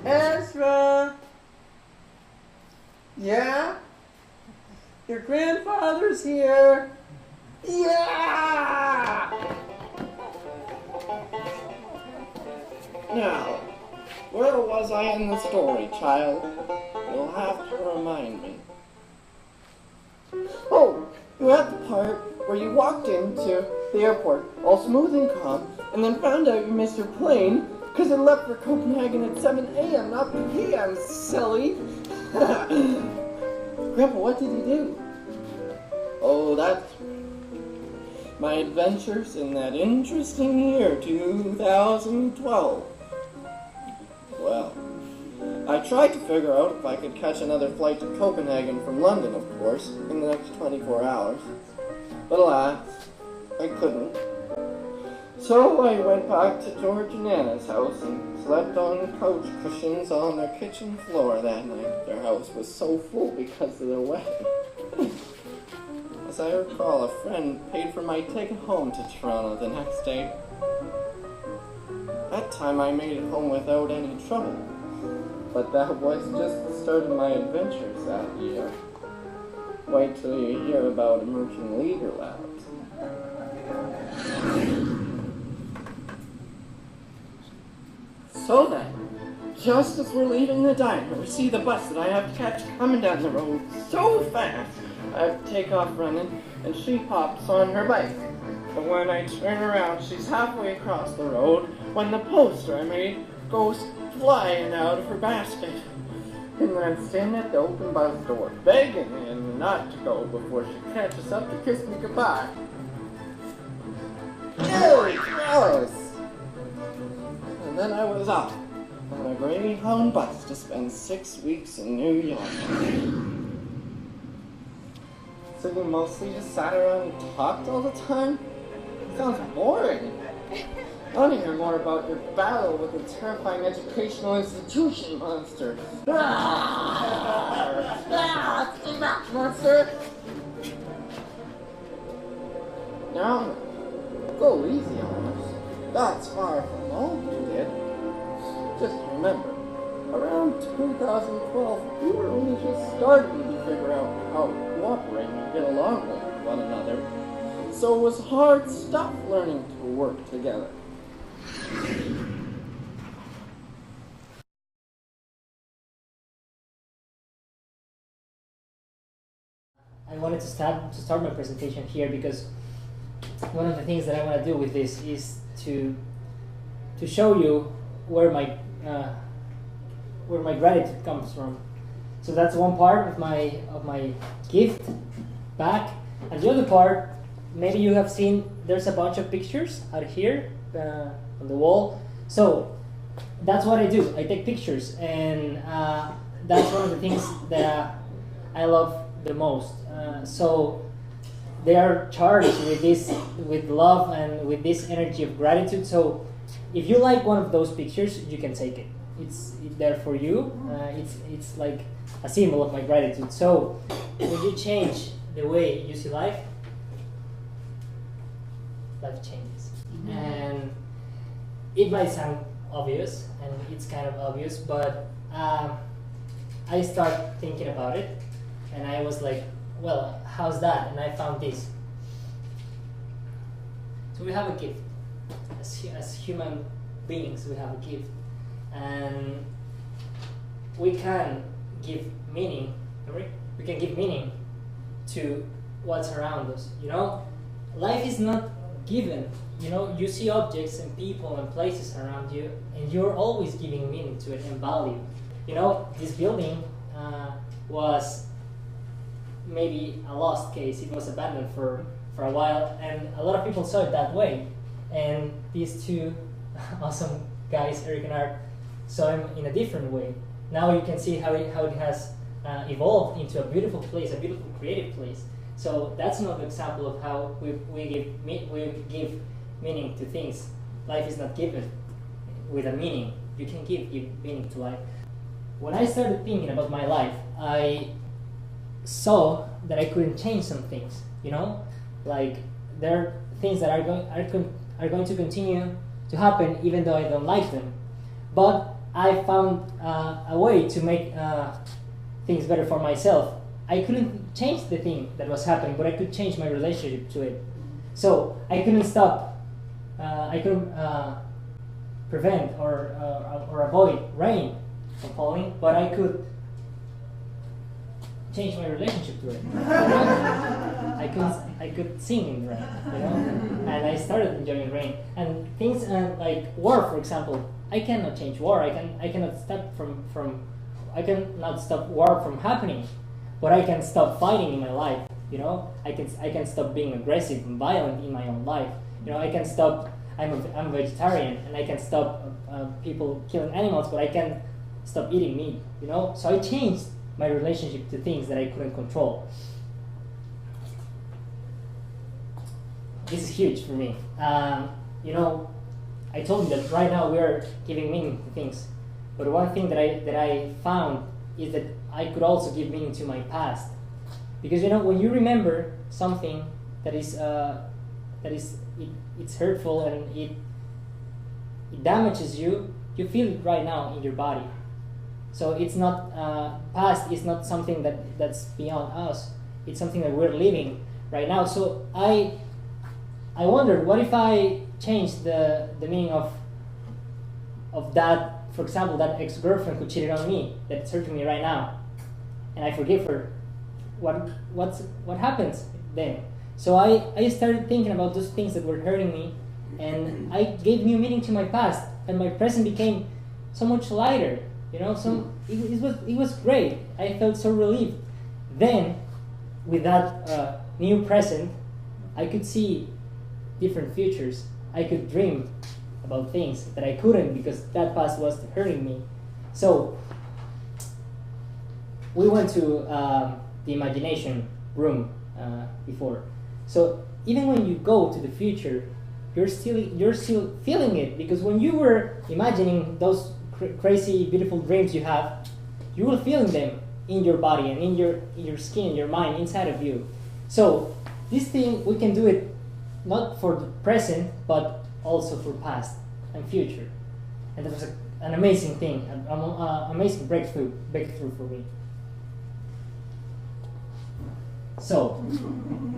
Ezra! Yeah? Your grandfather's here! Yeah! Now, where was I in the story, child? You'll have to remind me. Oh, you're at the part where you walked into the airport all smooth and calm, and then found out you missed your plane because it left for Copenhagen at 7 a.m., not p.m., silly. Grandpa, what did you do? Oh, that's my adventures in that interesting year, 2012. Well, I tried to figure out if I could catch another flight to Copenhagen from London, of course, in the next 24 hours. But alas, I couldn't. So I went back to George and Anna's house and slept on couch cushions on their kitchen floor that night. Their house was so full because of their wedding. As I recall, a friend paid for my ticket home to Toronto the next day. That time I made it home without any trouble. But that was just the start of my adventures that year. Wait till you hear about emerging leader labs. So then, just as we're leaving the diner, we see the bus that I have to catch coming down the road so fast. I have to take off running, and she pops on her bike. But when I turn around, she's halfway across the road when the poster I made goes flying out of her basket. And then standing at the open bus door, begging me not to go before she catches up to kiss me goodbye. Ew, gross! And then I was off on a Greyhound bus to spend 6 weeks in New York. So you mostly just sat around and talked all the time? Sounds boring. I want to hear more about your battle with the terrifying educational institution monster. Stay back, monster! Now, go easy on us. That's far from all you did. Just remember, around 2012, we were only just starting to figure out how to cooperate and get along with one another. So it was hard stuff learning to work together. I wanted to start my presentation here because one of the things that I want to do with this is to show you where my gratitude comes from. So that's one part of my gift back, and the other part, maybe you have seen. There's a bunch of pictures out here on the wall. So that's what I do. I take pictures, and that's one of the things that I love the most. So they are charged with love and with this energy of gratitude. So if you like one of those pictures, you can take it. It's there for you. It's like a symbol of my gratitude. So when you change the way you see life, life changes. And it might sound obvious, and it's kind of obvious, but I started thinking about it, and I was like, well, how's that? And I found this. So we have a gift. As human beings, we have a gift. And we can give meaning, we can give meaning to what's around us, you know? Life is not given, you know? You see objects and people and places around you, and you're always giving meaning to it and value. You know, this building was maybe a lost case. It was abandoned for a while, and a lot of people saw it that way. And these two awesome guys, Eric and Art, saw him in a different way. Now you can see how it has evolved into a beautiful place, a beautiful creative place. So that's another example of how we give meaning to things. Life is not given with a meaning. You can give meaning to life. When I started thinking about my life, I saw that I couldn't change some things. You know, like there are things that are going to continue to happen even though I don't like them. But I found a way to make things better for myself. I couldn't change the thing that was happening, but I could change my relationship to it. So I couldn't stop, I couldn't prevent or avoid rain from falling, but I could change my relationship to it. I could sing in rain, you know, and I started enjoying rain. And things like war, for example, I cannot change war. I cannot stop war from happening, but I can stop fighting in my life. You know, I can stop being aggressive and violent in my own life. You know, I can stop. I'm a vegetarian, and I can stop people killing animals, but I can stop eating meat. You know, so I changed my relationship to things that I couldn't control. This is huge for me. You know, I told you that right now we are giving meaning to things, but one thing that I found is that I could also give meaning to my past, because you know, when you remember something that is it's hurtful and it damages you, you feel it right now in your body. So it's not past is not something that's beyond us. It's something that we're living right now. So I wondered, what if I changed the meaning of that? For example, that ex-girlfriend who cheated on me, that's hurting me right now, and I forgive her. What happens then? So I started thinking about those things that were hurting me, and I gave new meaning to my past, and my present became so much lighter. You know, it was great. I felt so relieved. Then, with that new present, I could see different futures. I could dream about things that I couldn't because that past was hurting me. So we went to the imagination room before. So even when you go to the future, you're still feeling it, because when you were imagining those crazy, beautiful dreams you have, you were feeling them in your body and in your skin, in your mind, inside of you. So this thing, we can do it not for the present, but also for past and future. And that was an amazing thing, an amazing breakthrough for me. So